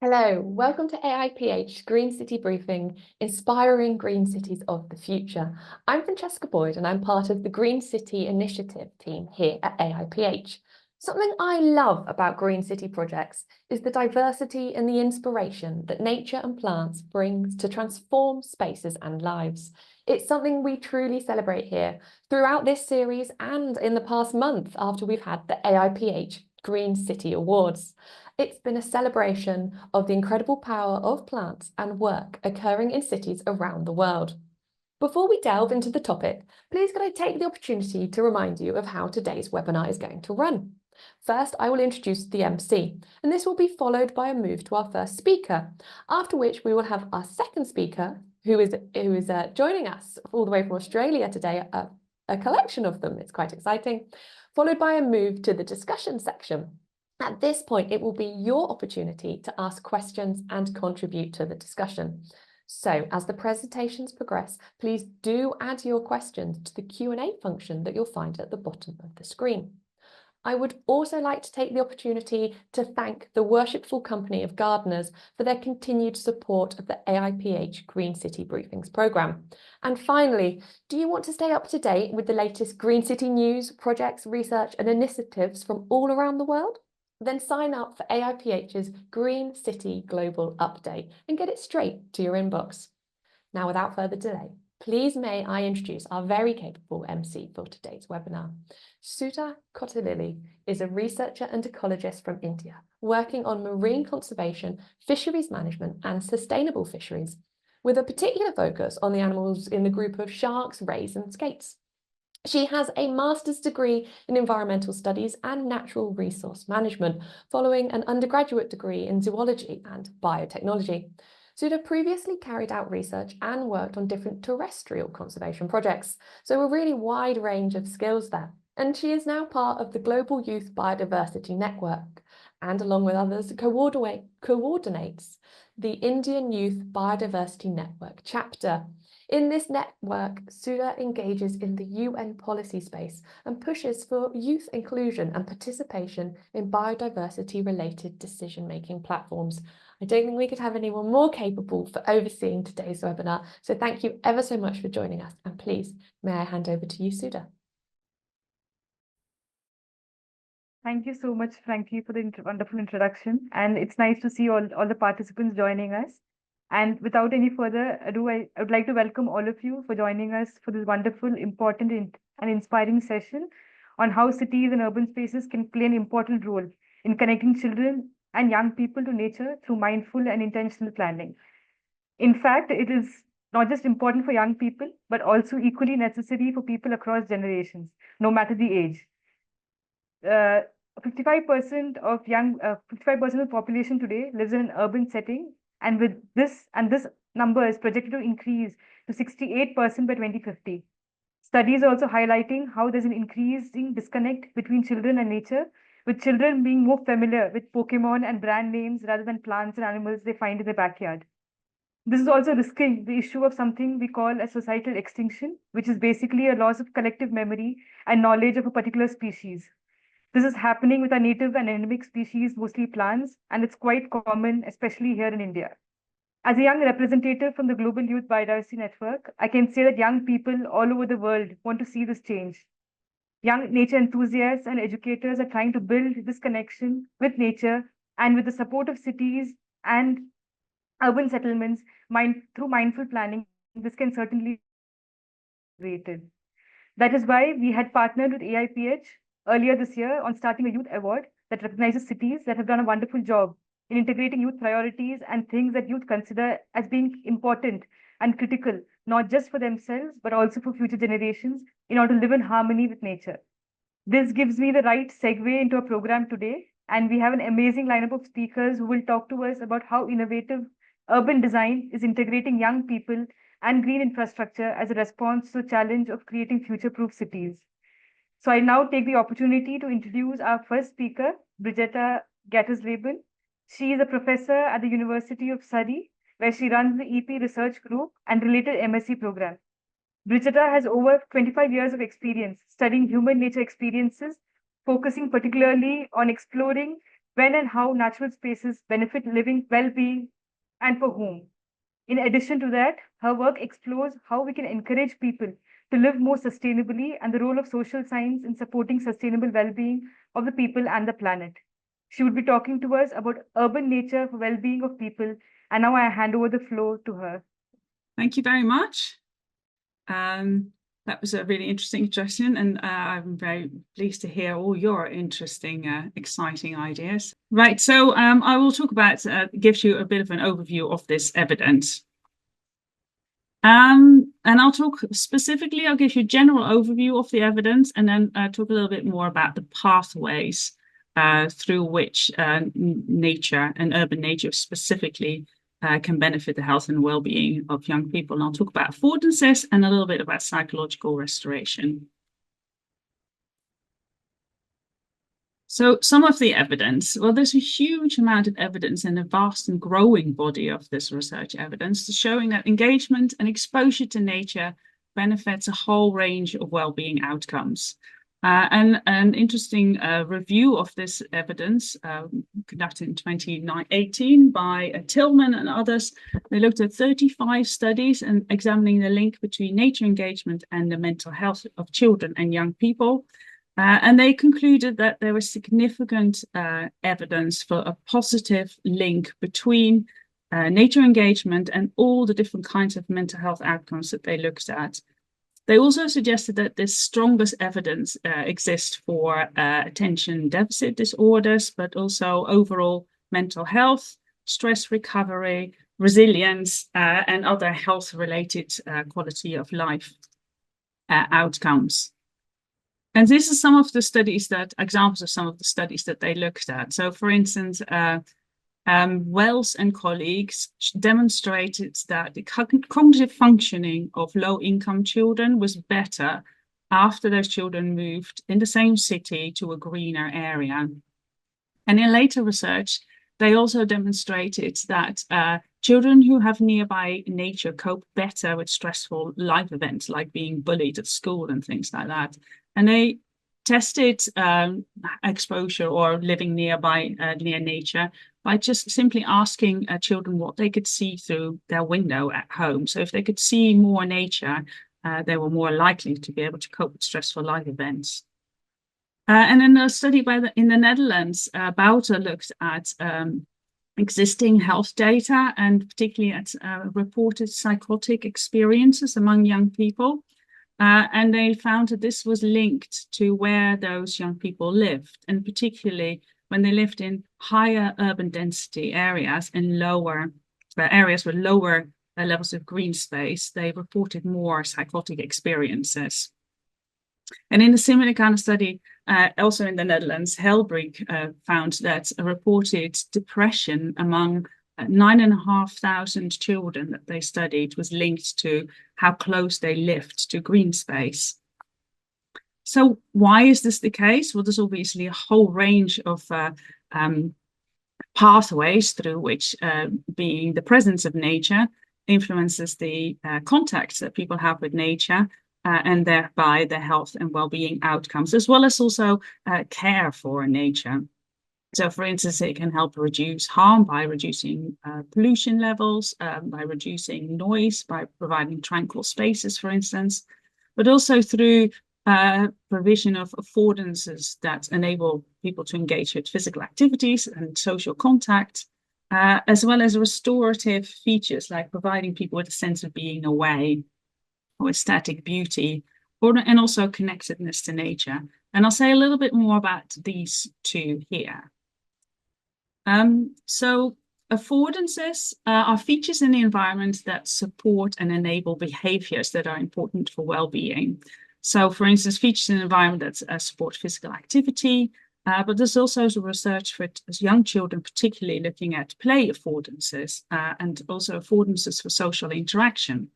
Hello, welcome to AIPH Green City Briefing, Inspiring Green Cities of the Future. I'm Francesca Boyd and I'm part of the Green City Initiative team here at AIPH. Something I love about Green City projects is the diversity and the inspiration that nature and plants brings to transform spaces and lives. It's something we truly celebrate here throughout this series and in the past month after we've had the AIPH Green City Awards. It's been a celebration of the incredible power of plants and work occurring in cities around the world. Before we delve into the topic, please could I take the opportunity to remind you of how today's webinar is going to run. First, I will introduce the MC, and this will be followed by a move to our first speaker, after which we will have our second speaker, who is joining us all the way from Australia today, a collection of them. It's quite exciting, followed by a move to the discussion section. At this point, it will be your opportunity to ask questions and contribute to the discussion. So as the presentations progress, please do add your questions to the Q&A function that you'll find at the bottom of the screen. I would also like to take the opportunity to thank the worshipful company of gardeners for their continued support of the AIPH Green City Briefings programme. And finally, do you want to stay up to date with the latest Green City news, projects, research and initiatives from all around the world? Then sign up for AIPH's Green City Global Update and get it straight to your inbox. Now, without further delay, please may I introduce our very capable MC for today's webinar. Sudha Kottillil is a researcher and ecologist from India, working on marine conservation, fisheries management and sustainable fisheries, with a particular focus on the animals in the group of sharks, rays and skates. She has a master's degree in environmental studies and natural resource management, following an undergraduate degree in zoology and biotechnology. Sudha previously carried out research and worked on different terrestrial conservation projects, so a really wide range of skills there. And she is now part of the Global Youth Biodiversity Network, and along with others, coordinates the Indian Youth Biodiversity Network chapter. In this network, Sudha engages in the UN policy space and pushes for youth inclusion and participation in biodiversity-related decision-making platforms. I don't think we could have anyone more capable for overseeing today's webinar, so thank you ever so much for joining us, and please, may I hand over to you, Sudha. Thank you so much, Frankie, for the wonderful introduction, and it's nice to see all the participants joining us. And without any further ado, I would like to welcome all of you for joining us for this wonderful, important and inspiring session on how cities and urban spaces can play an important role in connecting children and young people to nature through mindful and intentional planning. In fact, it is not just important for young people, but also equally necessary for people across generations, no matter the age. 55% of 55% of the population today lives in an urban setting. And with this number is projected to increase to 68% by 2050. Studies also highlighting how there's an increasing disconnect between children and nature, with children being more familiar with Pokemon and brand names rather than plants and animals they find in their backyard. This is also risking the issue of something we call a societal extinction, which is basically a loss of collective memory and knowledge of a particular species. This is happening with our native and endemic species, mostly plants, and it's quite common, especially here in India. As a young representative from the Global Youth Biodiversity Network, I can say that young people all over the world want to see this change. Young nature enthusiasts and educators are trying to build this connection with nature, and with the support of cities and urban settlements, through mindful planning, this can certainly be rated. That is why we had partnered with AIPH earlier this year on starting a youth award that recognizes cities that have done a wonderful job in integrating youth priorities and things that youth consider as being important and critical, not just for themselves, but also for future generations in order to live in harmony with nature. This gives me the right segue into our program today, and we have an amazing lineup of speakers who will talk to us about how innovative urban design is integrating young people and green infrastructure as a response to the challenge of creating future-proof cities. So I now take the opportunity to introduce our first speaker, Birgitta Gatersleben. She is a professor at the University of Surrey, where she runs the EP Research Group and related MSc program. Birgitta has over 25 years of experience studying human nature experiences, focusing particularly on exploring when and how natural spaces benefit living well-being and for whom. In addition to that, her work explores how we can encourage people to live more sustainably and the role of social science in supporting sustainable well-being of the people and the planet. She would be talking to us about urban nature for well-being of people, and now I hand over the floor to her. Thank you very much. That was a really interesting introduction, and I'm very pleased to hear all your interesting, exciting ideas. Right, so I will talk about, gives you a bit of an overview of this evidence. And I'll talk specifically, I'll give you a general overview of the evidence, and then talk a little bit more about the pathways through which nature and urban nature specifically can benefit the health and well-being of young people. And I'll talk about affordances and a little bit about psychological restoration. So some of the evidence, well, there's a huge amount of evidence and a vast and growing body of this research evidence showing that engagement and exposure to nature benefits a whole range of well-being outcomes. And an interesting review of this evidence conducted in 2018 by Tillman and others. They looked at 35 studies and examining the link between nature engagement and the mental health of children and young people. And they concluded that there was significant evidence for a positive link between nature engagement and all the different kinds of mental health outcomes that they looked at. They also suggested that the strongest evidence exists for attention deficit disorders, but also overall mental health, stress recovery, resilience, and other health-related quality of life outcomes. And this is some of the studies that, examples of some of the studies that they looked at. So for instance, Wells and colleagues demonstrated that the cognitive functioning of low-income children was better after those children moved in the same city to a greener area. And in later research, they also demonstrated that children who have nearby nature cope better with stressful life events like being bullied at school and things like that. And they tested exposure or living nearby near nature by just simply asking children what they could see through their window at home. So if they could see more nature, they were more likely to be able to cope with stressful life events. And in a study in the Netherlands, Bouter looked at existing health data and particularly at reported psychotic experiences among young people. And they found that this was linked to where those young people lived, and particularly when they lived in higher urban density areas and lower areas with lower levels of green space, they reported more psychotic experiences. And in a similar kind of study, also in the Netherlands, Helbrich found that a reported depression among 9,500 children that they studied was linked to how close they lived to green space. So why is this the case? Well, there's obviously a whole range of pathways through which being the presence of nature influences the contacts that people have with nature, and thereby their health and well-being outcomes, as well as also care for nature. So, for instance, it can help reduce harm by reducing pollution levels, by reducing noise, by providing tranquil spaces, for instance, but also through provision of affordances that enable people to engage with physical activities and social contact, as well as restorative features like providing people with a sense of being away or aesthetic beauty, and also connectedness to nature. And I'll say a little bit more about these two here. So affordances are features in the environment that support and enable behaviors that are important for well-being. So, for instance, features in the environment that support physical activity, but there's also research for young children, particularly looking at play affordances and also affordances for social interaction.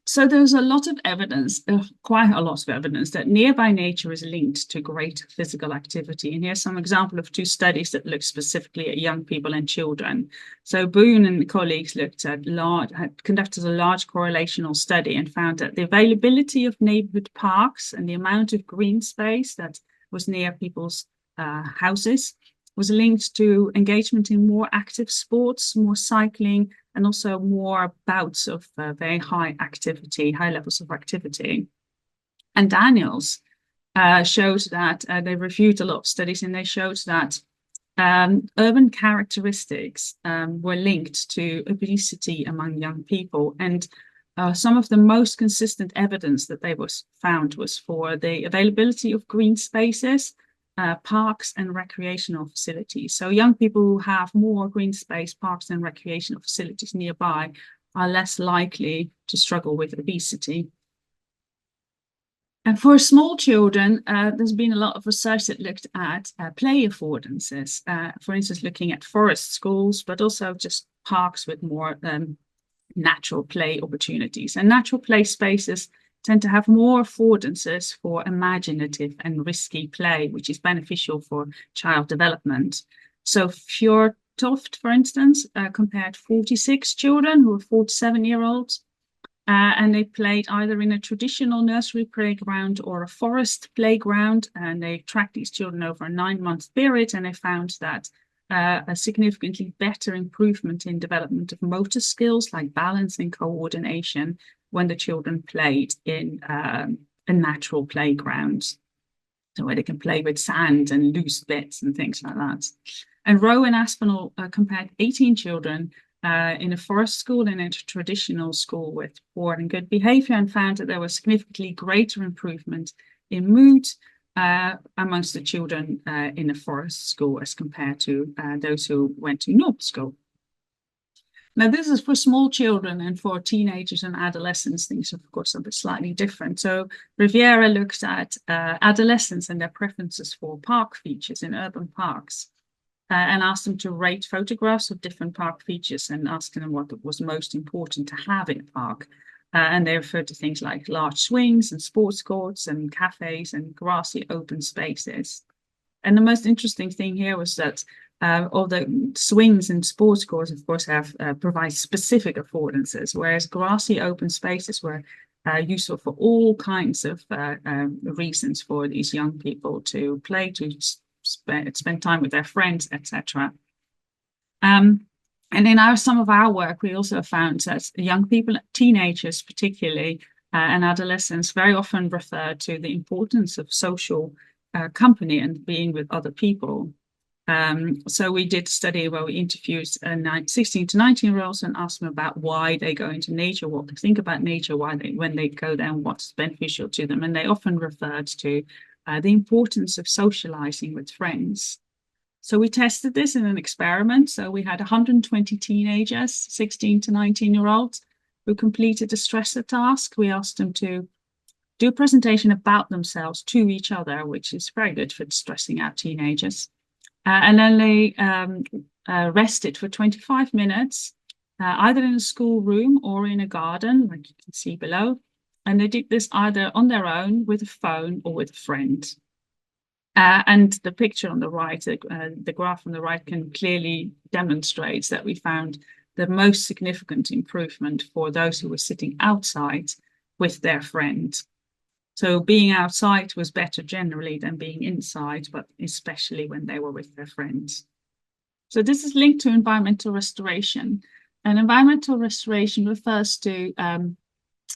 So there's a lot of evidence, quite a lot of evidence, that nearby nature is linked to great physical activity. And here's some example of two studies that look specifically at young people and children. So Boone and colleagues had conducted a large correlational study and found that the availability of neighborhood parks and the amount of green space that was near people's houses was linked to engagement in more active sports, more cycling, and also more bouts of very high levels of activity. And Daniels showed that they reviewed a lot of studies, and they showed that urban characteristics were linked to obesity among young people. And some of the most consistent evidence that they found was for the availability of green spaces, parks and recreational facilities. So young people who have more green space, parks and recreational facilities nearby are less likely to struggle with obesity. And for small children, there's been a lot of research that looked at play affordances, for instance, looking at forest schools, but also just parks with more natural play opportunities. And natural play spaces tend to have more affordances for imaginative and risky play, which is beneficial for child development. So Fjordtoft, for instance, compared 46 children who were 47-year-olds, and they played either in a traditional nursery playground or a forest playground, and they tracked these children over a 9-month period, and they found that a significantly better improvement in development of motor skills like balance and coordination when the children played in a natural playground, so where they can play with sand and loose bits and things like that. And Rowe and Aspinall compared 18 children in a forest school and in a traditional school with poor and good behavior, and found that there was significantly greater improvement in mood amongst the children in a forest school as compared to those who went to normal school. Now, this is for small children, and for teenagers and adolescents, things are, of course, a bit slightly different. So Riviera looked at adolescents and their preferences for park features in urban parks, and asked them to rate photographs of different park features and asked them what was most important to have in a park. And they referred to things like large swings and sports courts and cafes and grassy open spaces. And the most interesting thing here was that all the swings and sports courts, of course, provide specific affordances, whereas grassy open spaces were useful for all kinds of reasons for these young people to play, to spend time with their friends, etc. And in some of our work, we also found that young people, teenagers particularly, and adolescents very often refer to the importance of social company and being with other people. So we did a study where we interviewed 16 to 19-year-olds and asked them about why they go into nature, what they think about nature, when they go there, and what's beneficial to them. And they often referred to the importance of socializing with friends. So we tested this in an experiment. So we had 120 teenagers, 16 to 19-year-olds, who completed a stressor task. We asked them to do a presentation about themselves to each other, which is very good for stressing out teenagers. And then they rested for 25 minutes, either in a schoolroom or in a garden, like you can see below. And they did this either on their own, with a phone, or with a friend. And the picture on the right, the graph on the right, can clearly demonstrate that we found the most significant improvement for those who were sitting outside with their friend. So being outside was better generally than being inside, but especially when they were with their friends. So this is linked to environmental restoration. And environmental restoration refers to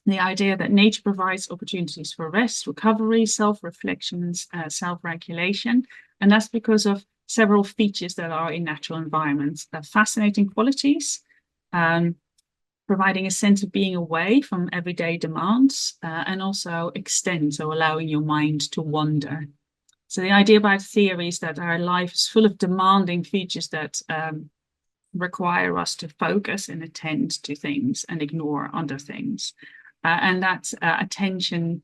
the idea that nature provides opportunities for rest, recovery, self-reflection, self-regulation. And that's because of several features that are in natural environments. Fascinating qualities, providing a sense of being away from everyday demands, and also extend, so allowing your mind to wander. So the idea about theory is that our life is full of demanding features that require us to focus and attend to things and ignore other things. And that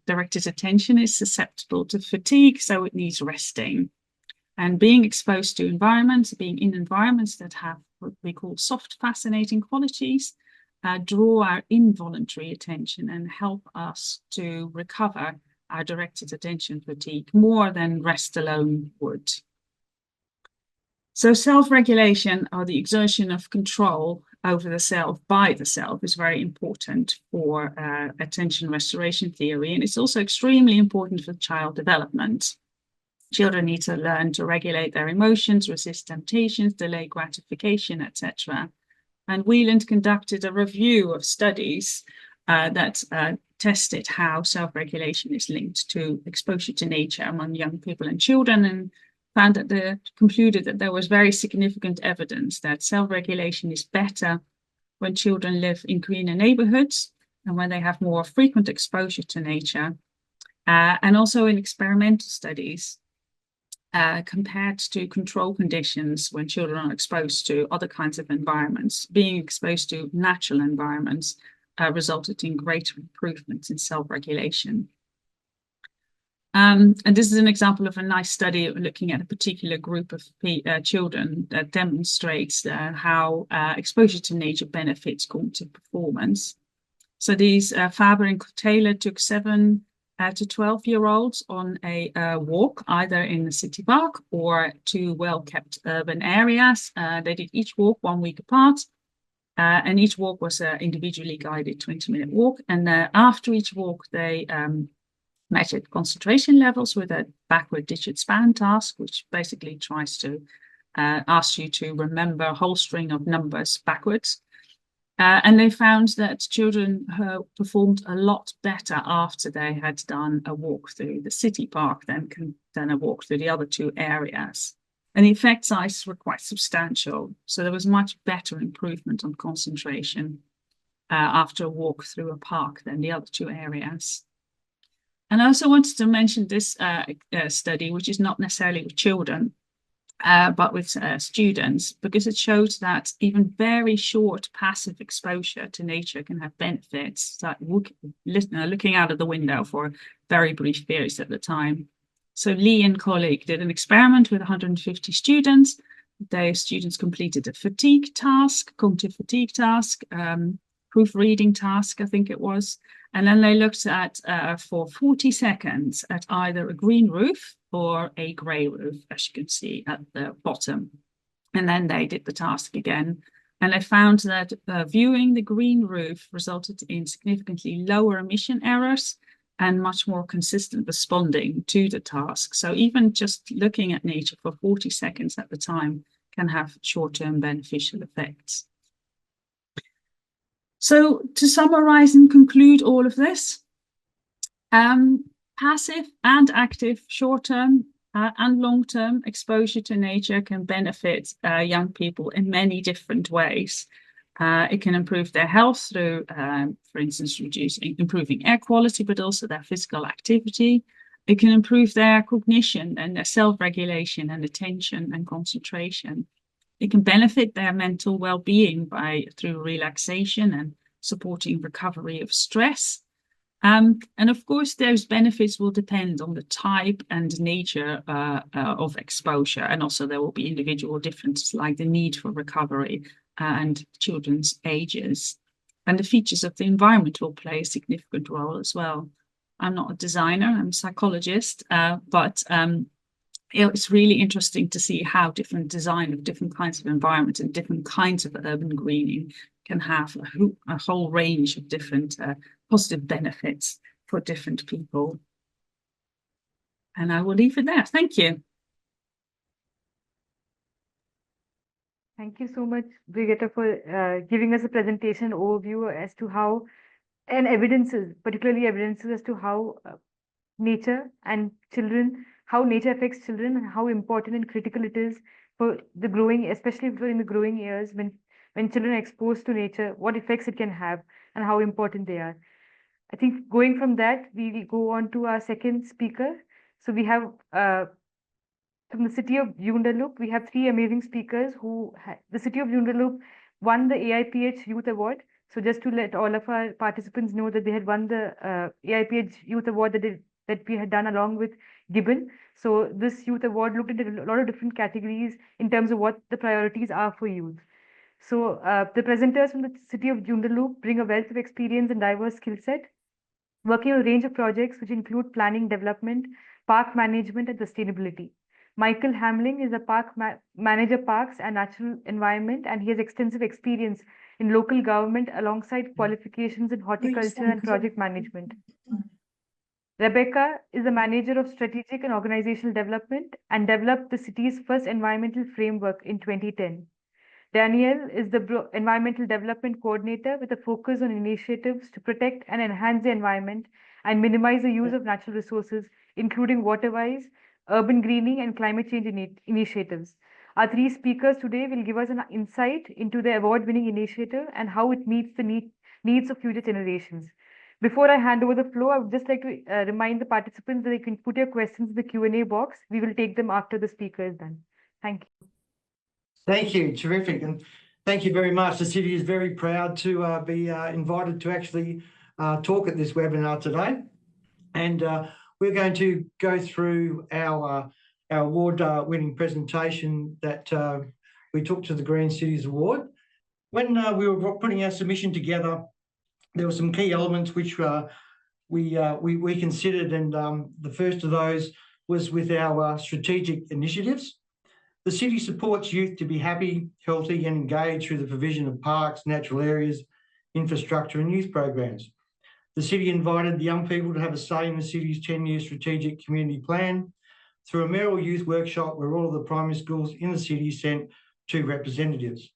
directed attention is susceptible to fatigue, so it needs resting. And being exposed to environments, being in environments that have what we call soft, fascinating qualities, draw our involuntary attention and help us to recover our directed attention fatigue more than rest alone would. So self-regulation, or the exertion of control over the self by the self, is very important for attention restoration theory, and it's also extremely important for child development. Children need to learn to regulate their emotions, resist temptations, delay gratification, etc. And Wieland conducted a review of studies that tested how self-regulation is linked to exposure to nature among young people and children, and found that concluded that there was very significant evidence that self-regulation is better when children live in greener neighborhoods and when they have more frequent exposure to nature. And also in experimental studies, compared to control conditions when children are exposed to other kinds of environments, being exposed to natural environments resulted in greater improvements in self-regulation. And this is an example of a nice study looking at a particular group of children that demonstrates how exposure to nature benefits cognitive performance. So these Faber and Kottillil took 7 to 12-year-olds on a walk, either in the city park or to well-kept urban areas. They did each walk 1 week apart, and each walk was an individually guided 20-minute walk. And after each walk, they measured concentration levels with a backward digit span task, which basically tries to ask you to remember a whole string of numbers backwards. And they found that children performed a lot better after they had done a walk through the city park than a walk through the other 2 areas. And the effect sizes were quite substantial. So there was much better improvement on concentration after a walk through a park than the other 2 areas. And I also wanted to mention this study, which is not necessarily with children, but with students, because it shows that even very short passive exposure to nature can have benefits. So looking out of the window for very brief periods at the time. So Lee and colleague did an experiment with 150 students. The students completed a fatigue task, cognitive fatigue task, proofreading task, I think it was. And then they looked at, for 40 seconds, at either a green roof or a grey roof, as you can see at the bottom. And then they did the task again. And they found that viewing the green roof resulted in significantly lower emission errors and much more consistent responding to the task. So even just looking at nature for 40 seconds at the time can have short-term beneficial effects. So to summarize and conclude all of this, passive and active short-term and long-term exposure to nature can benefit young people in many different ways. It can improve their health through, for instance, improving air quality, but also their physical activity. It can improve their cognition and their self-regulation and attention and concentration. It can benefit their mental well-being through relaxation and supporting recovery of stress. And of course, those benefits will depend on the type and nature of exposure. And also there will be individual differences like the need for recovery and children's ages. And the features of the environment will play a significant role as well. I'm not a designer, I'm a psychologist, but it's really interesting to see how different design of different kinds of environments and different kinds of urban greening can have a whole range of different positive benefits for different people. And I will leave it there. Thank you. Thank you so much, Birgitta, for giving us a presentation overview as to how, and particularly evidences as to how nature and children, how nature affects children and how important and critical it is for the growing, especially in the growing years when children are exposed to nature, what effects it can have and how important they are. I think going from that, we will go on to our second speaker. So we have from the city of Joondalup, we have 3 amazing speakers who the city of Joondalup won the AIPH Youth Award. So just to let all of our participants know that they had won the AIPH Youth Award that we had done along with Gibbon. So this youth award looked at a lot of different categories in terms of what the priorities are for youth. So the presenters from the city of Joondalup bring a wealth of experience and diverse skill set, working on a range of projects which include planning, development, park management, and sustainability. Michael Hamling is a park manager, parks and natural environment, and he has extensive experience in local government alongside qualifications in horticulture and project management. Rebecca is the manager of strategic and organizational development and developed the city's first environmental framework in 2010. Danielle is the environmental development coordinator with a focus on initiatives to protect and enhance the environment and minimize the use of natural resources, including waterways, urban greening, and climate change initiatives. Our three speakers today will give us an insight into the award-winning initiative and how it meets the needs of future generations. Before I hand over the floor, I would just like to remind the participants that they can put your questions in the Q&A box. We will take them after the speaker is done. Thank you. Thank you, terrific, and thank you very much. The city is very proud to be invited to actually talk at this webinar today, and we're going to go through our award-winning presentation that we took to the Green Cities Award. When we were putting our submission together, there were some key elements which we considered, and the first of those was with our strategic initiatives. The city supports youth to be happy, healthy and engaged through the provision of parks, natural areas, infrastructure and youth programs. The city invited the young people to have a say in the city's 10-year strategic community plan through a mayoral youth workshop where all of the primary schools in the city sent 2 representatives.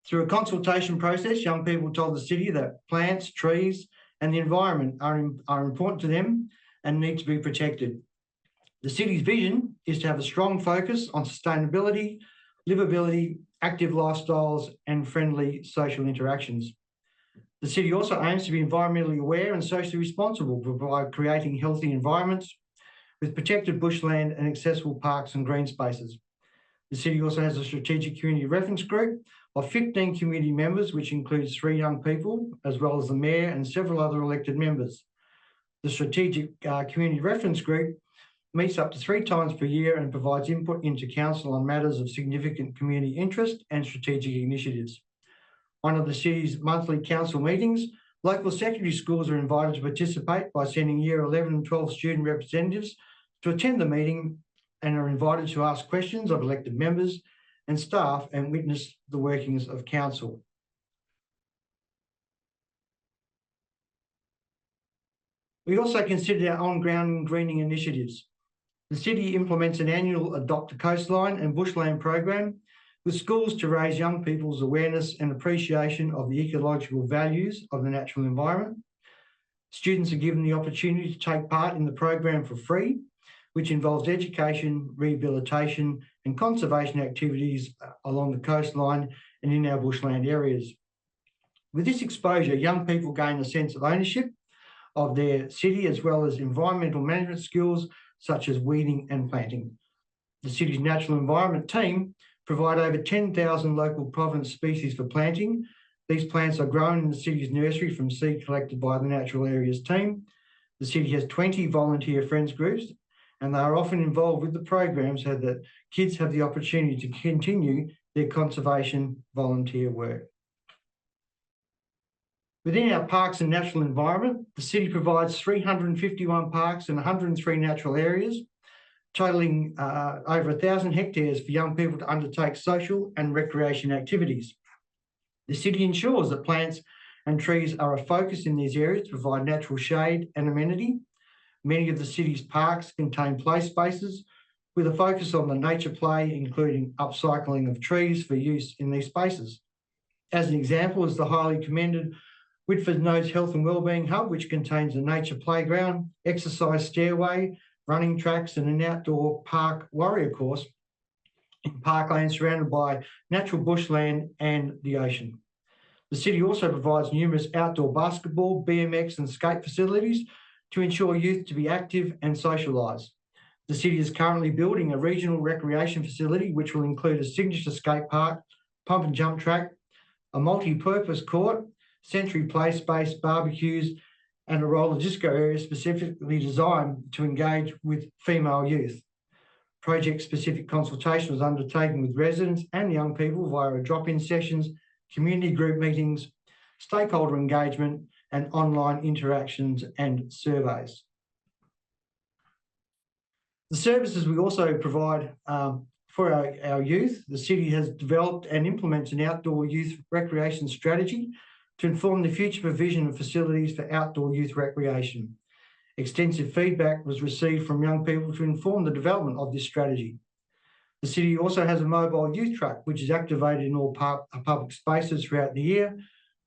Through a consultation process, young people told the city that plants, trees and the environment are important to them and need to be protected. The city's vision is to have a strong focus on sustainability, livability, active lifestyles and friendly social interactions. The city also aims to be environmentally aware and socially responsible by creating healthy environments with protected bushland and accessible parks and green spaces. The city also has a strategic community reference group of 15 community members, which includes 3 young people, as well as the mayor and several other elected members. The strategic community reference group meets up to 3 times per year and provides input into council on matters of significant community interest and strategic initiatives. One of the city's monthly council meetings, local secondary schools are invited to participate by sending year 11 and 12 student representatives to attend the meeting and are invited to ask questions of elected members and staff and witness the workings of council. We also considered our on-ground greening initiatives. The city implements an annual Adopt a Coastline and Bushland program with schools to raise young people's awareness and appreciation of the ecological values of the natural environment. Students are given the opportunity to take part in the program for free, which involves education, rehabilitation and conservation activities along the coastline and in our bushland areas. With this exposure, young people gain a sense of ownership of their city as well as environmental management skills such as weeding and planting. The city's natural environment team provide over 10,000 local provenance species for planting. These plants are grown in the city's nursery from seed collected by the natural areas team. The city has 20 volunteer friends groups and they are often involved with the program so that kids have the opportunity to continue their conservation volunteer work. Within our parks and natural environment, the city provides 351 parks and 103 natural areas, totaling over 1,000 hectares for young people to undertake social and recreation activities. The city ensures that plants and trees are a focus in these areas to provide natural shade and amenity. Many of the city's parks contain play spaces with a focus on the nature play, including upcycling of trees for use in these spaces. As an example is the highly commended Whitford Nose Health and Wellbeing Hub, which contains a nature playground, exercise stairway, running tracks and an outdoor park warrior course in parkland surrounded by natural bushland and the ocean. The city also provides numerous outdoor basketball, BMX and skate facilities to ensure youth to be active and socialise. The city is currently building a regional recreation facility which will include a signature skate park, pump and jump track, a multi-purpose court, sensory play space, barbecues and a roller disco area specifically designed to engage with female youth. Project-specific consultation was undertaken with residents and young people via drop-in sessions, community group meetings, stakeholder engagement and online interactions and surveys. The services we also provide for our youth, the city has developed and implements an outdoor youth recreation strategy to inform the future provision of facilities for outdoor youth recreation. Extensive feedback was received from young people to inform the development of this strategy. The city also has a mobile youth truck, which is activated in all public spaces throughout the year,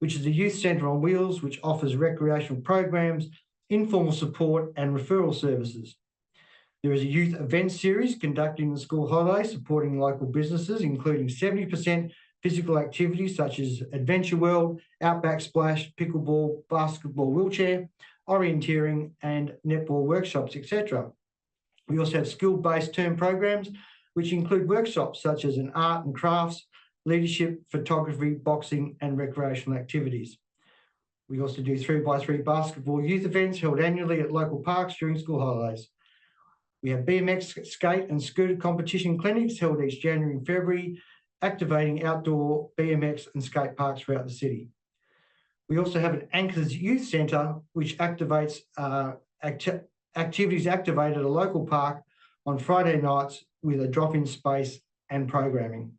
which is a youth centre on wheels, which offers recreational programs, informal support and referral services. There is a youth event series conducting the school holidays, supporting local businesses, including 70% physical activities such as Adventure World, Outback Splash, pickleball, basketball wheelchair, orienteering and netball workshops, etc. We also have skill-based term programs, which include workshops such as in art and crafts, leadership, photography, boxing and recreational activities. We also do 3x3 basketball youth events held annually at local parks during school holidays. We have BMX, skate and scooter competition clinics held each January and February, activating outdoor BMX and skate parks throughout the city. We also have an Anchors Youth Centre, which activates activities activated at a local park on Friday nights with a drop-in space and programming.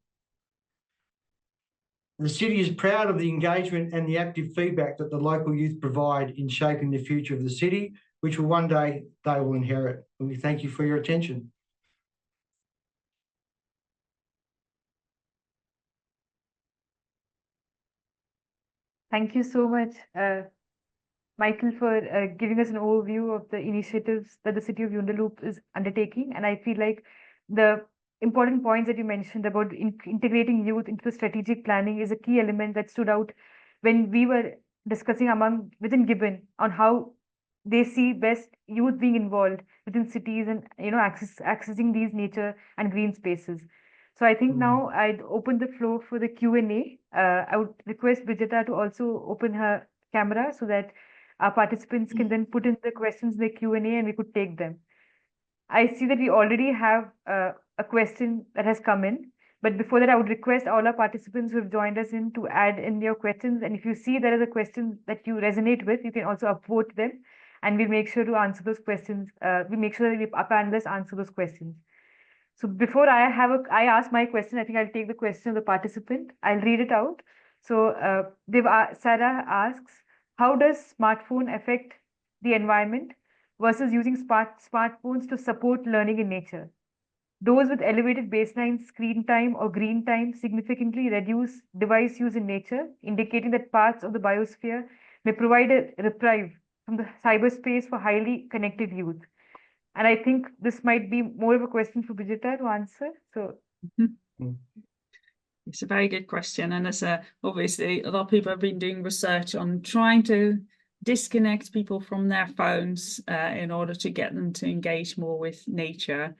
The city is proud of the engagement and the active feedback that the local youth provide in shaping the future of the city, which will one day they will inherit. And we thank you for your attention. Thank you so much, Michael, for giving us an overview of the initiatives that the city of Joondalup is undertaking. And I feel like the important points that you mentioned about integrating youth into the strategic planning is a key element that stood out when we were discussing within Gibbon on how they see best youth being involved within cities and accessing these nature and green spaces. So I think now I'd open the floor for the Q&A. I would request Birgitta to also open her camera so that our participants can then put in the questions in the Q&A and we could take them. I see that we already have a question that has come in, but before that I would request all our participants who have joined us in to add in your questions, and if you see there is a question that you resonate with, you can also upvote them and we'll make sure to answer those questions. We make sure that our panelists answer those questions. So before I ask my question, I think I'll take the question of the participant. I'll read it out. So Sarah asks, how does smartphone affect the environment versus using smartphones to support learning in nature? Those with elevated baseline screen time or green time significantly reduce device use in nature, indicating that parts of the biosphere may provide a reprieve from the cyberspace for highly connected youth. And I think this might be more of a question for Birgitta to answer. So it's a very good question. And as obviously a lot of people have been doing research on trying to disconnect people from their phones in order to get them to engage more with nature.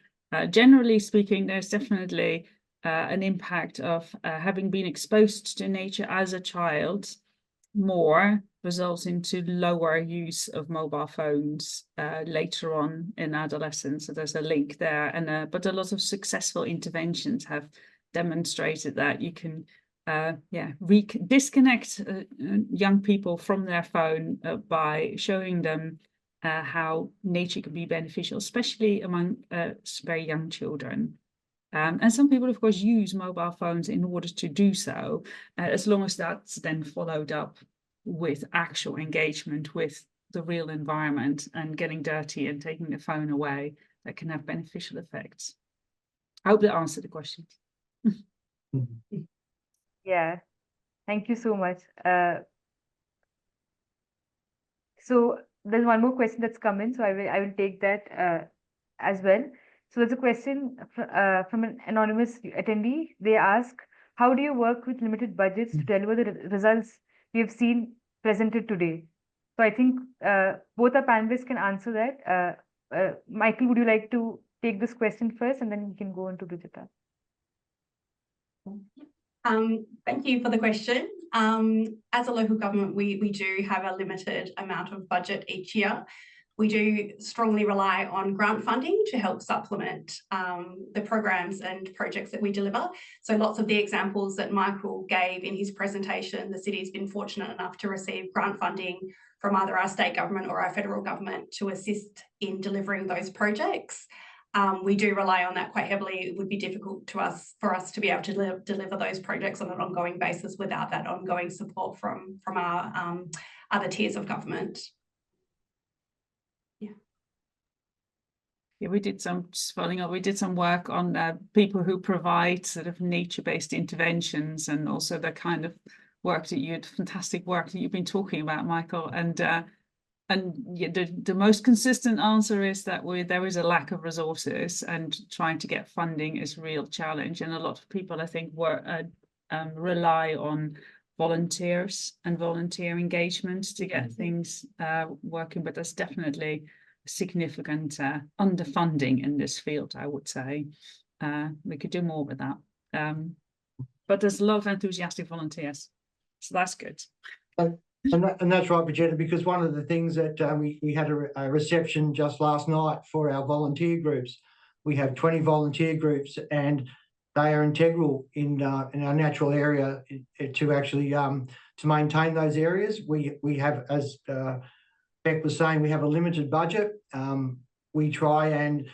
Generally speaking, there's definitely an impact of having been exposed to nature as a child more results into lower use of mobile phones later on in adolescence. So there's a link there, and but a lot of successful interventions have demonstrated that you can disconnect young people from their phone by showing them how nature can be beneficial, especially among very young children. And some people, of course, use mobile phones in order to do so, as long as that's then followed up with actual engagement with the real environment and getting dirty and taking the phone away, that can have beneficial effects. I hope that answered the question. Yeah, thank you so much. So there's one more question that's come in, so I will take that as well. So there's a question from an anonymous attendee. They ask, how do you work with limited budgets to deliver the results we have seen presented today? So I think both our panelists can answer that. Michael, would you like to take this question first, and then we can go on to Birgitta? Thank you for the question. As a local government, we do have a limited amount of budget each year. We do strongly rely on grant funding to help supplement the programs and projects that we deliver. So lots of the examples that Michael gave in his presentation, the city's been fortunate enough to receive grant funding from either our state government or our federal government to assist in delivering those projects. We do rely on that quite heavily. It would be difficult for us to be able to deliver those projects on an ongoing basis without that ongoing support from our other tiers of government. Yeah. Yeah, we did some, just following up, we did some work on people who provide sort of nature-based interventions, and also the kind of work that fantastic work that you've been talking about, Michael. And yeah, the most consistent answer is that there is a lack of resources, and trying to get funding is a real challenge. And a lot of people, I think, rely on volunteers and volunteer engagement to get things working, but there's definitely significant underfunding in this field, I would say. We could do more with that. But there's a lot of enthusiastic volunteers, so that's good. And that's right, Birgitta, because one of the things that we had a reception just last night for our volunteer groups. We have 20 volunteer groups, and they are integral in our natural area to actually to maintain those areas. We have, as Beck was saying, we have a limited budget. We try and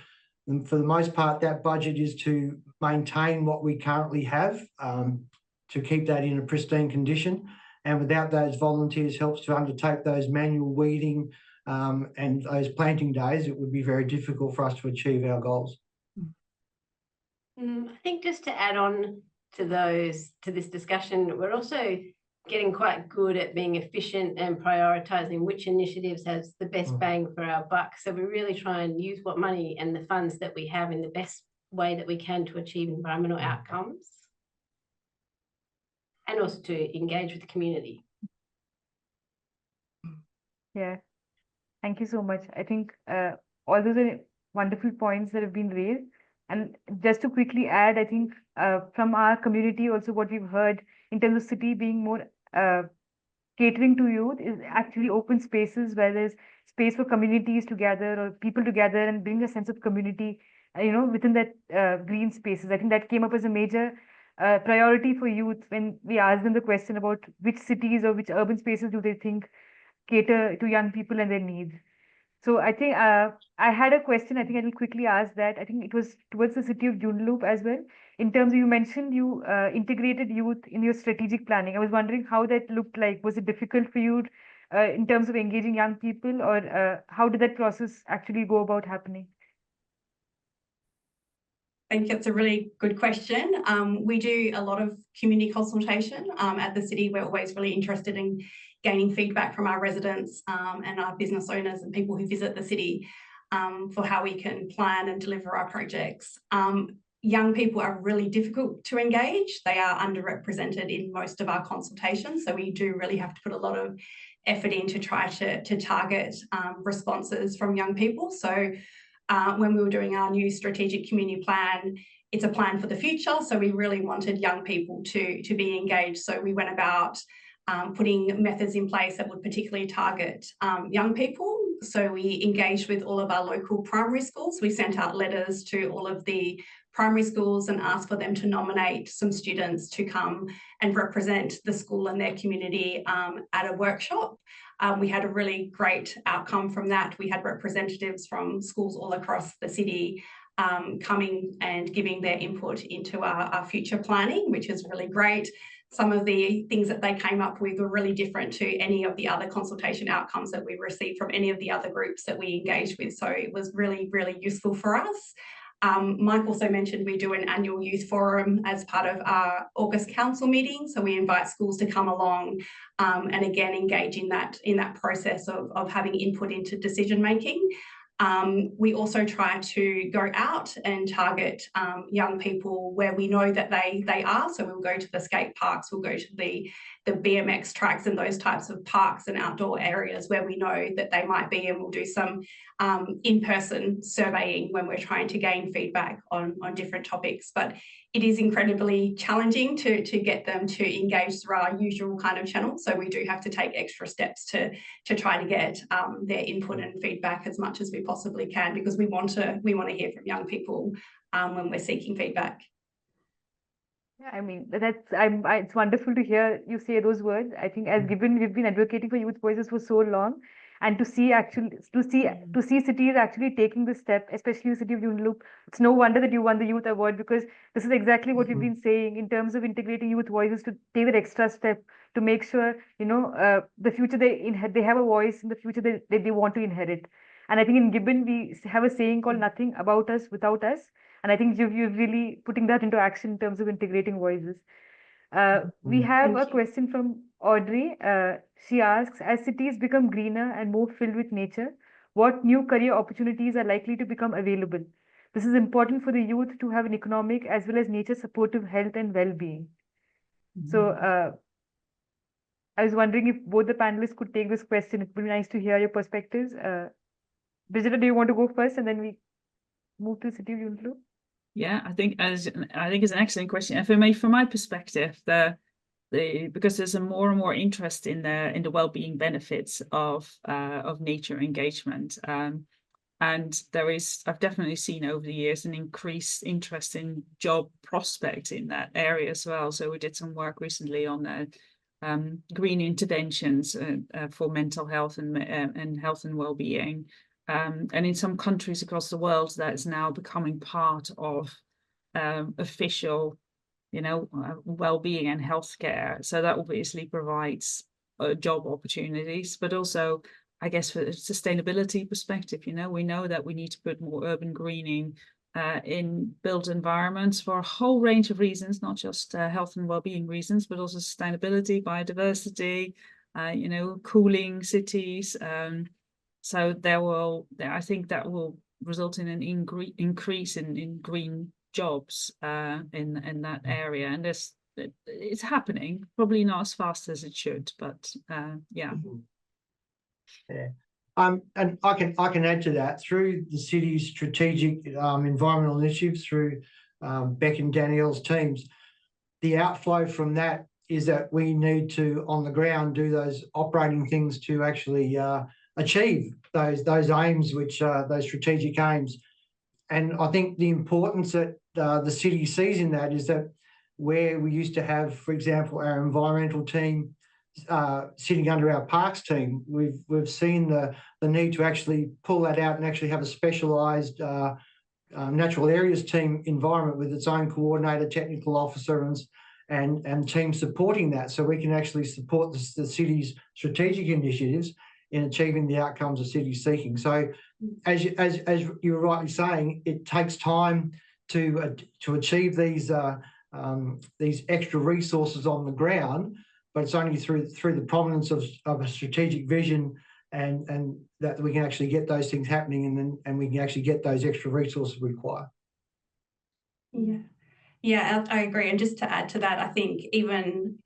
for the most part, that budget is to maintain what we currently have, to keep that in a pristine condition. And without those volunteers helps to undertake those manual weeding and those planting days, it would be very difficult for us to achieve our goals. I think just to add on to this discussion, we're also getting quite good at being efficient and prioritising which initiatives has the best bang for our buck. So we really try and use what money and the funds that we have in the best way that we can to achieve environmental outcomes, and also to engage with the community. Yeah, thank you so much. I think all those are wonderful points that have been raised. And just to quickly add, I think from our community also what we've heard in terms of city being more catering to youth is actually open spaces where there's space for communities to gather or people to gather and bring a sense of community, within that green spaces. I think that came up as a major priority for youth when we asked them the question about which cities or which urban spaces do they think cater to young people and their needs. So I think I had a question. I think I will quickly ask that. I think it was towards the city of Joondalup as well. In terms of, you mentioned you integrated youth in your strategic planning. I was wondering how that looked like. Was it difficult for you in terms of engaging young people, or how did that process actually go about happening? I think it's a really good question. We do a lot of community consultation at the city. We're always really interested in gaining feedback from our residents and our business owners and people who visit the city for how we can plan and deliver our projects. Young people are really difficult to engage. They are underrepresented in most of our consultations. So we do really have to put a lot of effort in to try to target responses from young people. So when we were doing our new strategic community plan, it's a plan for the future. So we really wanted young people to be engaged. So we went about putting methods in place that would particularly target young people. So we engaged with all of our local primary schools. We sent out letters to all of the primary schools and asked for them to nominate some students to come and represent the school and their community at a workshop. We had a really great outcome from that. We had representatives from schools all across the city coming and giving their input into our future planning, which is really great. Some of the things that they came up with were really different to any of the other consultation outcomes that we received from any of the other groups that we engaged with. So it was really, really useful for us. Mike also mentioned we do an annual youth forum as part of our August council meeting. So we invite schools to come along and again engage in that process of having input into decision making. We also try to go out and target young people where we know that they are. So we'll go to the skate parks, we'll go to the BMX tracks and those types of parks and outdoor areas where we know that they might be, and we'll do some in-person surveying when we're trying to gain feedback on different topics. But it is incredibly challenging to get them to engage through our usual kind of channels. So we do have to take extra steps to try to get their input and feedback as much as we possibly can, because we want to hear from young people when we're seeking feedback. Yeah, I mean, it's wonderful to hear you say those words. I think we've been advocating for youth voices for so long, and to see cities actually taking this step, especially the city of Joondalup, it's no wonder that you won the youth award, because this is exactly what we've been saying in terms of integrating youth voices, to take that extra step to make sure the future they have a voice in the future they want to inherit. And I think in Gibbon, we have a saying called nothing about us without us. And I think you're really putting that into action in terms of integrating voices. We have a question from Audrey. She asks, as cities become greener and more filled with nature, what new career opportunities are likely to become available? This is important for the youth to have an economic as well as nature supportive health and well-being. So I was wondering if both the panelists could take this question. It would be nice to hear your perspectives. Birgitta, do you want to go first and then we move to City of Joondalup? Yeah, I think it's an excellent question. And from my perspective, because there's a more and more interest in the well-being benefits of nature engagement. And I've definitely seen over the years an increased interest in job prospects in that area as well. So we did some work recently on green interventions for mental health and health and well-being. And in some countries across the world, that is now becoming part of official, well-being and healthcare. So that obviously provides job opportunities, but also, I guess, for a sustainability perspective, we know that we need to put more urban greening in built environments for a whole range of reasons, not just health and well-being reasons, but also sustainability, biodiversity, cooling cities. So I think that will result in an increase in green jobs in that area, and it's happening, probably not as fast as it should, but yeah. Yeah. And I can add to that through the city's strategic environmental initiatives through Beck and Danielle's teams. The outflow from that is that we need to, on the ground, do those operating things to actually achieve those aims, those strategic aims. And I think the importance that the city sees in that is that where we used to have, for example, our environmental team sitting under our parks team, we've seen the need to actually pull that out and actually have a specialised natural areas team environment with its own coordinator, technical officer, and team supporting that, so we can actually support the city's strategic initiatives in achieving the outcomes the city's seeking. So, as you were rightly saying, it takes time to achieve these extra resources on the ground, but it's only through the prominence of a strategic vision and that we can actually get those things happening, and we can actually get those extra resources required. Yeah, I agree. And just to add to that, I think even,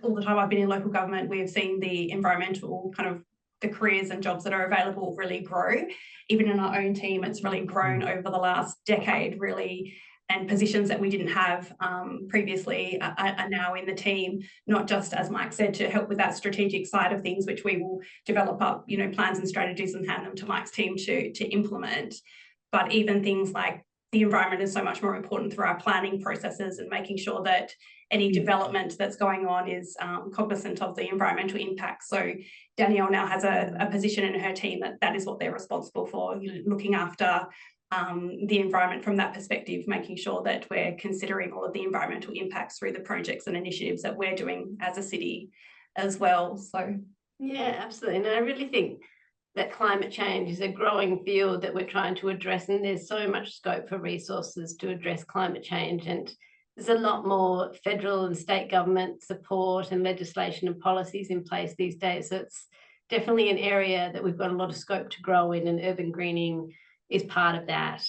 all the time I've been in local government, we have seen the environmental kind of the careers and jobs that are available really grow. Even in our own team, it's really grown over the last decade, really. And positions that we didn't have previously are now in the team, not just, as Mike said, to help with that strategic side of things, which we will develop up, plans and strategies and hand them to Mike's team to implement. But even things like the environment is so much more important through our planning processes and making sure that any development that's going on is cognizant of the environmental impacts. So Danielle now has a position in her team that is what they're responsible for, looking after the environment from that perspective, making sure that we're considering all of the environmental impacts through the projects and initiatives that we're doing as a city as well. So yeah, absolutely. And I really think that climate change is a growing field that we're trying to address, and there's so much scope for resources to address climate change, and there's a lot more federal and state government support and legislation and policies in place these days. So it's definitely an area that we've got a lot of scope to grow in, and urban greening is part of that.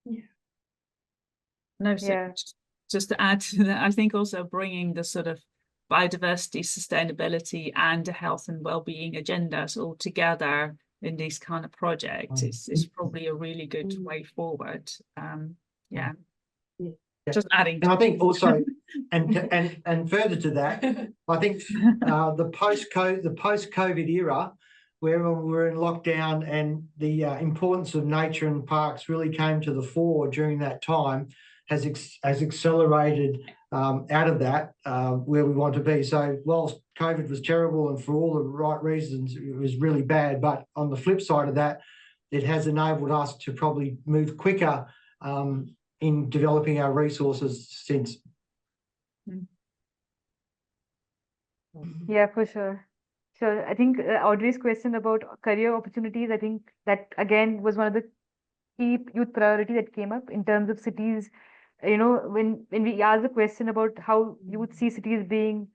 Yeah. No, so just to add to that, I think also bringing the sort of biodiversity, sustainability, and health and well-being agendas all together in these kind of projects is probably a really good way forward. Yeah. Just adding. And I think also, and further to that, I think the post-COVID era, where we were in lockdown, and the importance of nature and parks really came to the fore during that time, has accelerated out of that where we want to be. So whilst COVID was terrible and for all the right reasons, it was really bad, but on the flip side of that, it has enabled us to probably move quicker in developing our resources since. Yeah, for sure. Sure. I think Audrey's question about career opportunities, I think that again was one of the key youth priority that came up in terms of cities. You know, when we asked the question about how youth see cities being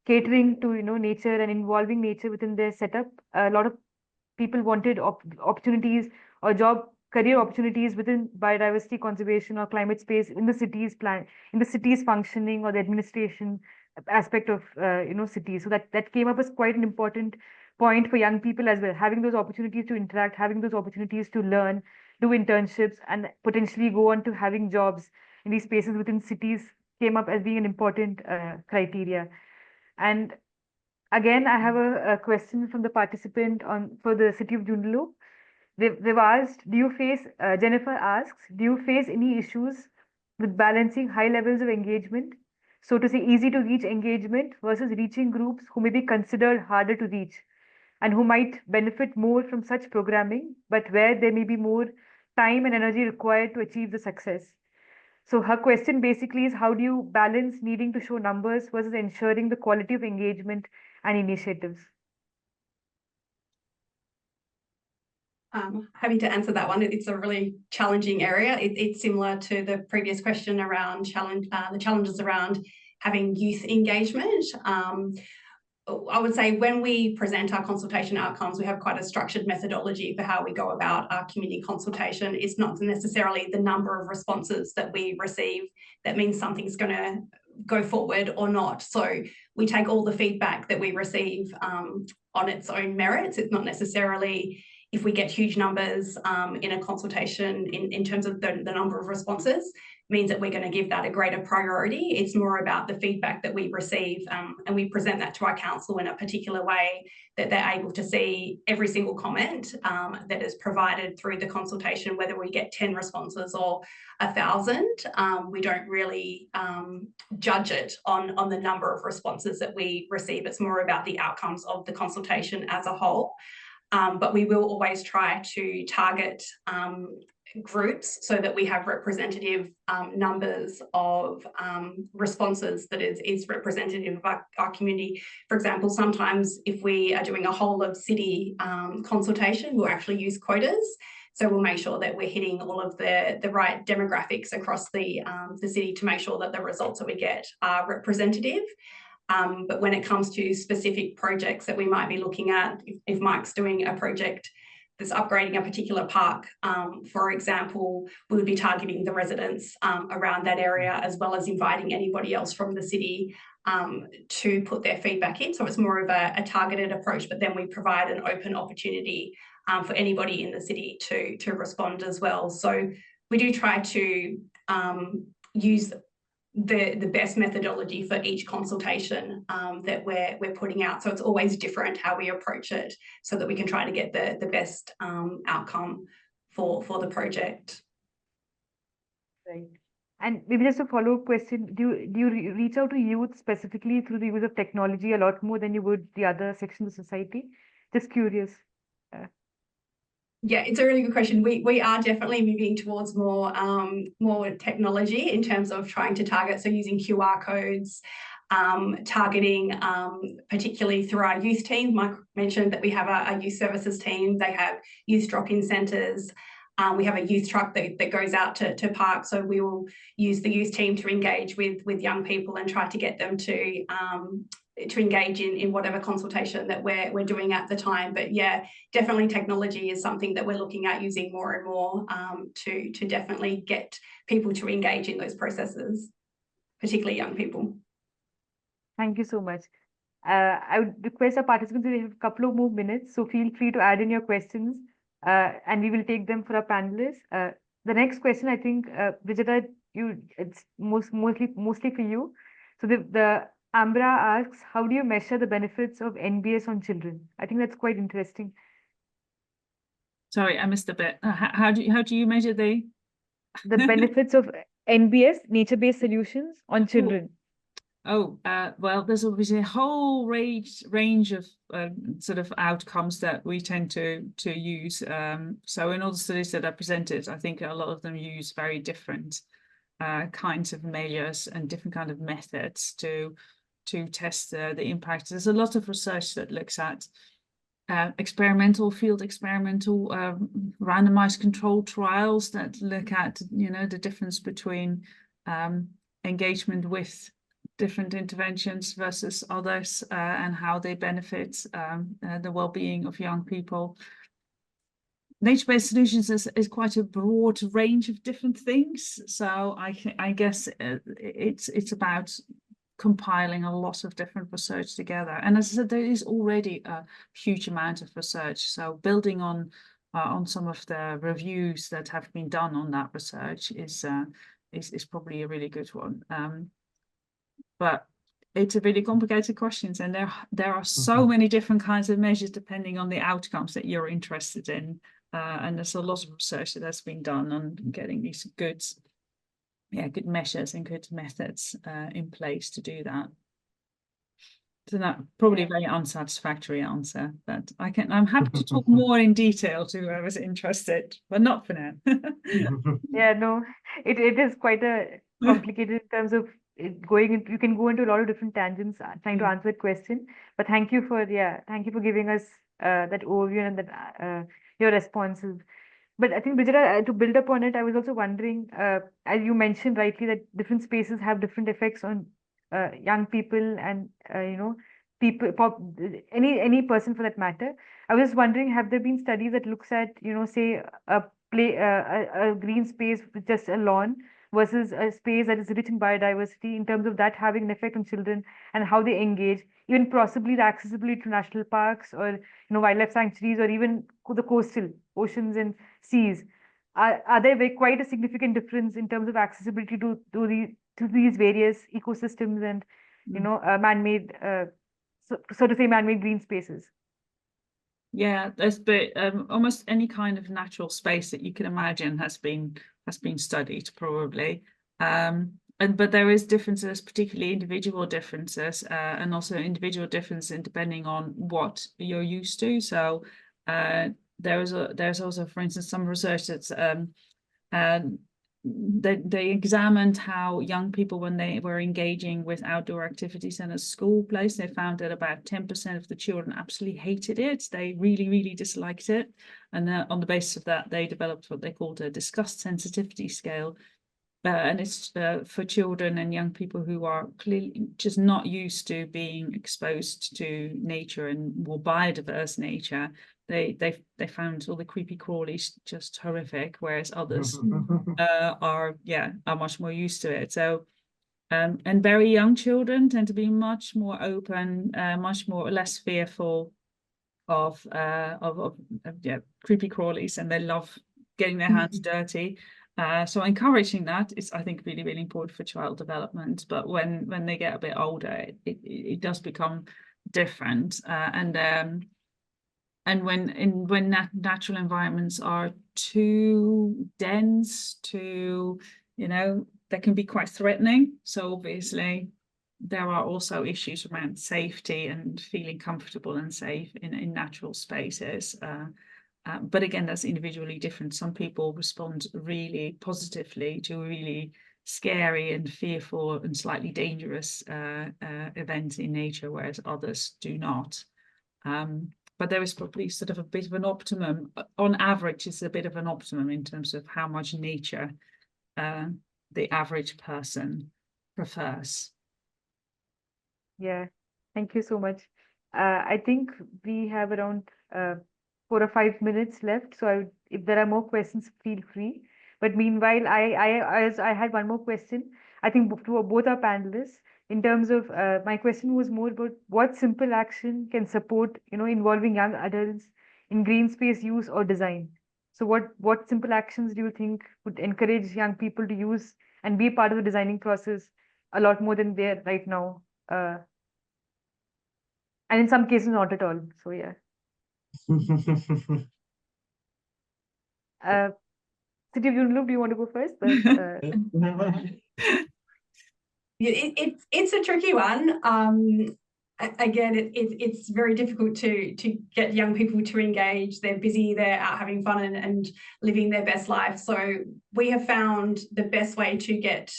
catering to, you know, nature and involving nature within their setup, a lot of people wanted opportunities or job career opportunities within biodiversity conservation or climate space in the cities plan, in the cities functioning or the administration aspect of you know, cities. So that came up as quite an important point for young people as well, having those opportunities to interact, having those opportunities to learn, do internships, and potentially go on to having jobs in these spaces within cities came up as being an important criteria. And again, I have a question from the participant on for the city of Joondalup. They've asked, do you face, Jennifer asks, do you face any issues with balancing high levels of engagement? So to say easy to reach engagement versus reaching groups who may be considered harder to reach and who might benefit more from such programming, but where there may be more time and energy required to achieve the success. So her question basically is, how do you balance needing to show numbers versus ensuring the quality of engagement and initiatives? Happy to answer that one. It's a really challenging area. It's similar to the previous question around the challenges around having youth engagement. I would say when we present our consultation outcomes, we have quite a structured methodology for how we go about our community consultation. It's not necessarily the number of responses that we receive that means something's going to go forward or not. So we take all the feedback that we receive on its own merits. It's not necessarily if we get huge numbers in a consultation in terms of the number of responses, means that we're going to give that a greater priority. It's more about the feedback that we receive, and we present that to our council in a particular way that they're able to see every single comment that is provided through the consultation, whether we get 10 responses or 1,000. We don't really judge it on the number of responses that we receive. It's more about the outcomes of the consultation as a whole. But we will always try to target groups so that we have representative numbers of responses that is representative of our community. For example, sometimes if we are doing a whole of city consultation, we'll actually use quotas. So we'll make sure that we're hitting all of the right demographics across the city to make sure that the results that we get are representative. But when it comes to specific projects that we might be looking at, if Mike's doing a project that's upgrading a particular park, for example, we would be targeting the residents around that area, as well as inviting anybody else from the city to put their feedback in. So it's more of a targeted approach, but then we provide an open opportunity for anybody in the city to respond as well. So we do try to use the best methodology for each consultation that we're putting out. So it's always different how we approach it so that we can try to get the best outcome for the project. Right. And maybe just a follow-up question, do you reach out to youth specifically through the use of technology a lot more than you would the other sections of society? Just curious. Yeah, it's a really good question. We are definitely moving towards more technology in terms of trying to target, so using QR codes, targeting particularly through our youth team. Mike mentioned that we have a youth services team. They have youth drop-in centres. We have a youth truck that goes out to parks, so we will use the youth team to engage with young people and try to get them to engage in whatever consultation that we're doing at the time. But yeah, definitely technology is something that we're looking at using more and more to definitely get people to engage in those processes, particularly young people. Thank you so much. I would request our participants to have a couple of more minutes, so feel free to add in your questions and we will take them for our panelists. The next question, I think, Birgitta, it's mostly for you. So the Ambra asks, how do you measure the benefits of NBS on children? I think that's quite interesting. Sorry, I missed a bit. How do you measure the benefits of NBS, nature-based solutions, on children? Well, there's obviously a whole range of sort of outcomes that we tend to use. So in all the studies that are presented, I think a lot of them use very different kinds of measures and different kind of methods to to test the impact. There's a lot of research that looks at experimental randomized controlled trials that look at, you know, the difference between engagement with different interventions versus others, and how they benefit the well-being of young people. Nature-based solutions is quite a broad range of different things. So I guess it's about compiling a lot of different research together. And as I said, there is already a huge amount of research. So building on some of the reviews that have been done on that research is probably a really good one. But it's a really complicated question, and there are so many different kinds of measures depending on the outcomes that you're interested in. And there's a lot of research that has been done on getting these good measures and good methods in place to do that. So that probably a very unsatisfactory answer, but I'm happy to talk more in detail to whoever's interested, but not for now. Yeah, no, it is quite a complicated in terms of you can go into a lot of different tangents trying to answer that question. But thank you for giving us that overview and that your responses. But I think, Birgitta, to build upon it, I was also wondering, as you mentioned rightly, that different spaces have different effects on young people and any person for that matter. I was just wondering, have there been studies that looks at, say a green space with just a lawn versus a space that is rich in biodiversity, in terms of that having an effect on children and how they engage, even possibly the accessibility to national parks or wildlife sanctuaries, or even the coastal oceans and seas? Are there quite a significant difference in terms of accessibility to these various ecosystems and man-made, so to say, man-made green spaces? Yeah, there's been almost any kind of natural space that you can imagine has been studied, probably. But there is differerences, particularly individual differences, and also individual differences depending on what you're used to. So there's also, for instance, some research that's they examined how young people, when they were engaging with outdoor activities in a school place, they found that about 10% of the children absolutely hated it. They really, really disliked it. And on the basis of that, they developed what they called a disgust sensitivity scale. And it's for children and young people who are clearly just not used to being exposed to nature and more biodiverse nature. They found all the creepy crawlies just horrific, whereas others are much more used to it. So and very young children tend to be much more open, much less fearful of creepy crawlies, and they love getting their hands dirty. So encouraging that is, I think, really, really important for child development. But when they get a bit older, it does become different. And when natural environments are too dense, that can be quite threatening. So obviously there are also issues around safety and feeling comfortable and safe in natural spaces. But again, that's individually different. Some people respond really positively to really scary and fearful and slightly dangerous events in nature, whereas others do not. But there is probably sort of a bit of an optimum. On average, it's a bit of an optimum in terms of how much nature the average person prefers. Yeah, thank you so much. I think we have around 4 or 5 minutes left. So if there are more questions, feel free. But meanwhile, I had one more question, I think, to both our panelists. In terms of my question was more about what simple action can support, involving young adults in green space use or design. So what simple actions do you think would encourage young people to use and be part of the designing process a lot more than they're right now? And in some cases, not at all. So yeah. Sudha, do you want to go first? It's a tricky one. Again, it's very difficult to get young people to engage. They're busy, they're out having fun and living their best life. So we have found the best way to get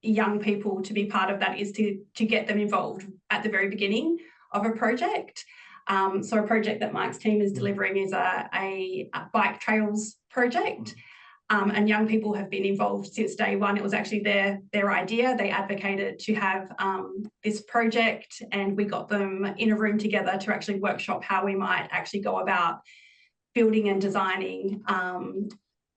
young people to be part of that is to get them involved at the very beginning of a project. So a project that Mike's team is delivering is a bike trails project. And young people have been involved since day one. It was actually their idea. They advocated to have this project, and we got them in a room together to actually workshop how we might actually go about building and designing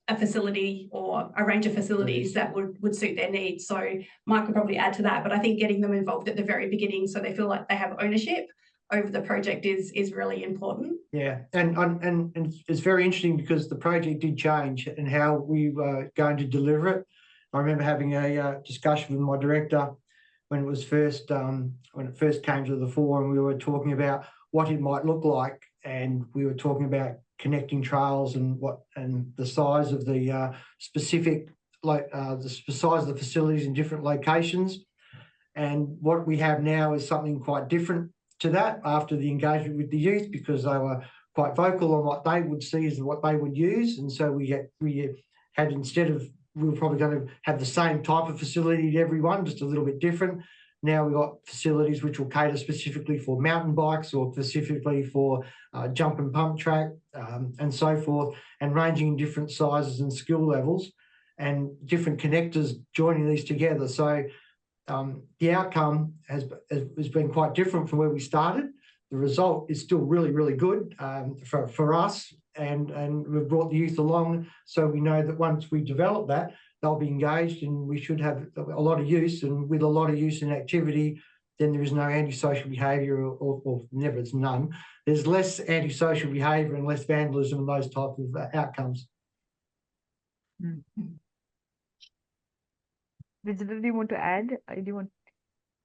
a facility or a range of facilities that would suit their needs. So Mike could probably add to that, but I think getting them involved at the very beginning so they feel like they have ownership over the project is really important. Yeah, and it's very interesting because the project did change and how we were going to deliver it. I remember having a discussion with my director when it first came to the fore, and we were talking about what it might look like, and we were talking about connecting trails and the size of the specific, like the size of the facilities in different locations. And what we have now is something quite different to that after the engagement with the youth, because they were quite vocal on what they would see as what they would use. And so we had, instead of, we were probably going to have the same type of facility to everyone, just a little bit different. Now we've got facilities which will cater specifically for mountain bikes or specifically for jump and pump track and so forth, and ranging in different sizes and skill levels and different connectors joining these together. So the outcome has been quite different from where we started. The result is still really, really good for us, and we've brought the youth along, so we know that once we develop that, they'll be engaged, and we should have a lot of use. And with a lot of use and activity, then there is no antisocial behaviour, or never, it's none. There's less antisocial behaviour and less vandalism and those type of outcomes. Birgitta, do you want to add?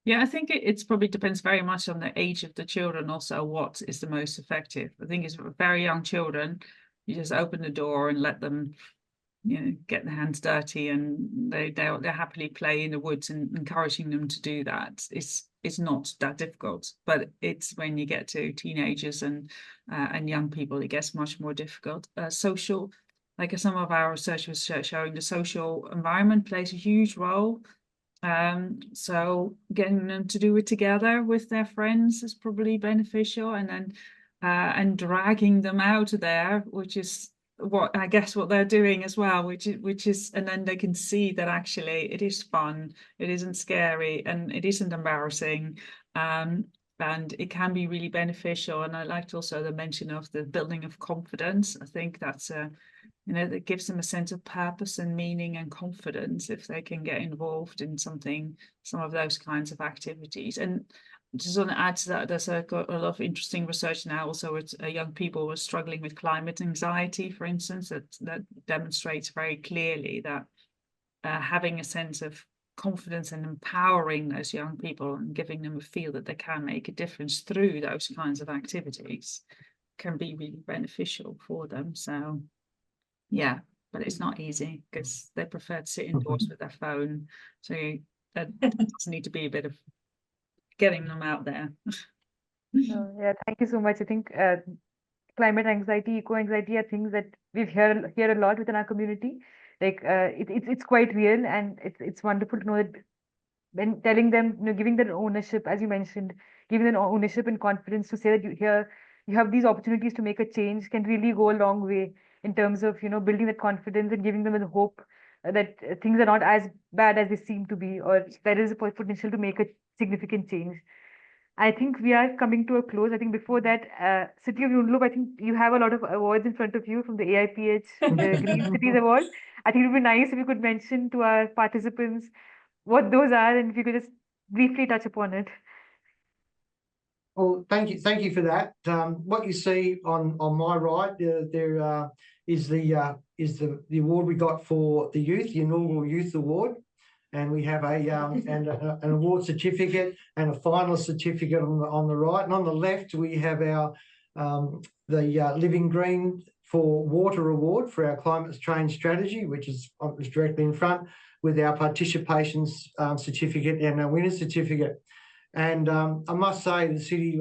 Yeah, I think it's probably depends very much on the age of the children also what is the most effective. I think it's for very young children, you just open the door and let them, get their hands dirty, and they'll happily play in the woods, and encouraging them to do that it's not that difficult. But it's when you get to teenagers and young people, it gets much more difficult. Social, like some of our research was showing, the social environment plays a huge role. So getting them to do it together with their friends is probably beneficial, and then and dragging them out there, which is what they're doing as well, which is, and then they can see that actually it is fun, it isn't scary, and it isn't embarrassing, and it can be really beneficial. And I liked also the mention of the building of confidence. I think that's that gives them a sense of purpose and meaning and confidence if they can get involved in some of those kinds of activities. And just want to add to that, there's got a lot of interesting research now also with young people who are struggling with climate anxiety, for instance, that demonstrates very clearly that having a sense of confidence and empowering those young people and giving them a feel that they can make a difference through those kinds of activities can be really beneficial for them. So yeah, but it's not easy because they prefer to sit indoors with their phone. So there does need to be a bit of getting them out there. Yeah, thank you so much. I think climate anxiety, eco-anxiety are things that we've heard a lot within our community. Like it's quite real, and it's wonderful to know that when telling them, giving them ownership, as you mentioned, giving them ownership and confidence to say that you have these opportunities to make a change can really go a long way in terms of building that confidence and giving them the hope that things are not as bad as they seem to be, or there is a potential to make a significant change. I think we are coming to a close. I think before that, City of Joondalup, I think you have a lot of awards in front of you from the AIPH Green Cities Award. I think it would be nice if you could mention to our participants what those are, and if you could just briefly touch upon it. Well, thank you for that. What you see on my right there is the award we got for the youth, the inaugural youth award, and we have an award certificate and a finalist certificate on the right, and on the left we have our the Living Green for Water award for our climate change strategy, which is directly in front, with our participation certificate and our winner certificate. And I must say the city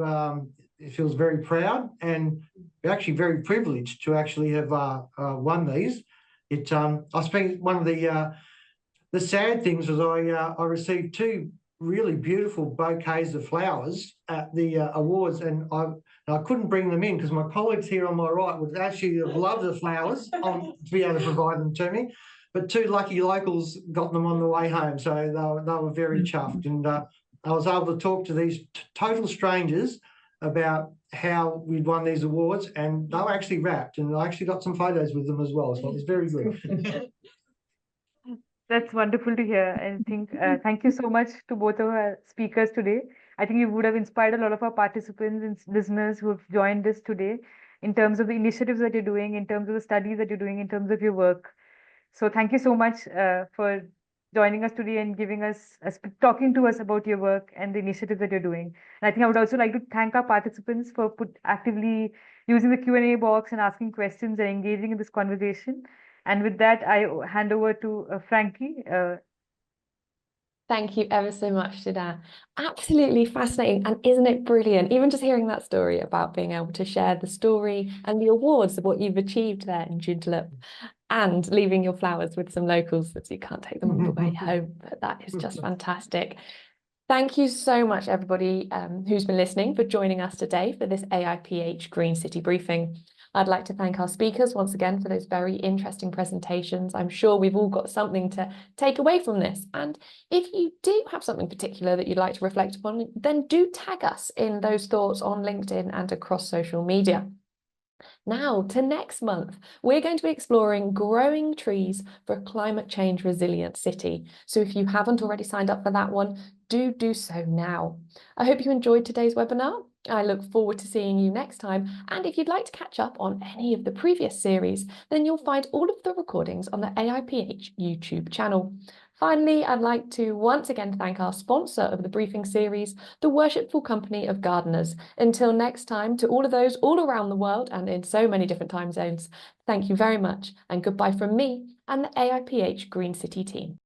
feels very proud and actually very privileged to actually have won these. I spent one of the the sad things was I received 2 really beautiful bouquets of flowers at the awards, and I couldn't bring them in because my colleagues here on my right would actually have loved the flowers to be able to provide them to me. But 2 lucky locals got them on the way home, so they were very chuffed. And I was able to talk to these total strangers about how we'd won these awards, and they were actually wrapped, and I actually got some photos with them as well, so it was very good. That's wonderful to hear. I think thank you so much to both of our speakers today. I think you would have inspired a lot of our participants and listeners who have joined us today in terms of the initiatives that you're doing, in terms of the studies that you're doing, in terms of your work. So thank you so much for joining us today and giving us, talking to us about your work and the initiatives that you're doing. And I think I would also like to thank our participants for actively using the Q&A box and asking questions and engaging in this conversation. And with that, I hand over to Frankie. Thank you ever so much, Sudha. Absolutely fascinating. And isn't it brilliant? Even just hearing that story about being able to share the story and the awards of what you've achieved there in Joondalup, and leaving your flowers with some locals so you can't take them all the way home. But that is just fantastic. Thank you so much, everybody who's been listening, for joining us today for this AIPH Green City Briefing. I'd like to thank our speakers once again for those very interesting presentations. I'm sure we've all got something to take away from this. And if you do have something particular that you'd like to reflect upon, then do tag us in those thoughts on LinkedIn and across social media. Now to next month, we're going to be exploring growing trees for a climate change resilient city. So if you haven't already signed up for that one, do so now. I hope you enjoyed today's webinar. I look forward to seeing you next time. And if you'd like to catch up on any of the previous series, then you'll find all of the recordings on the AIPH YouTube channel. Finally, I'd like to once again thank our sponsor of the briefing series, the Worshipful Company of Gardeners. Until next time, to all of those all around the world and in so many different time zones, thank you very much and goodbye from me and the AIPH Green City team.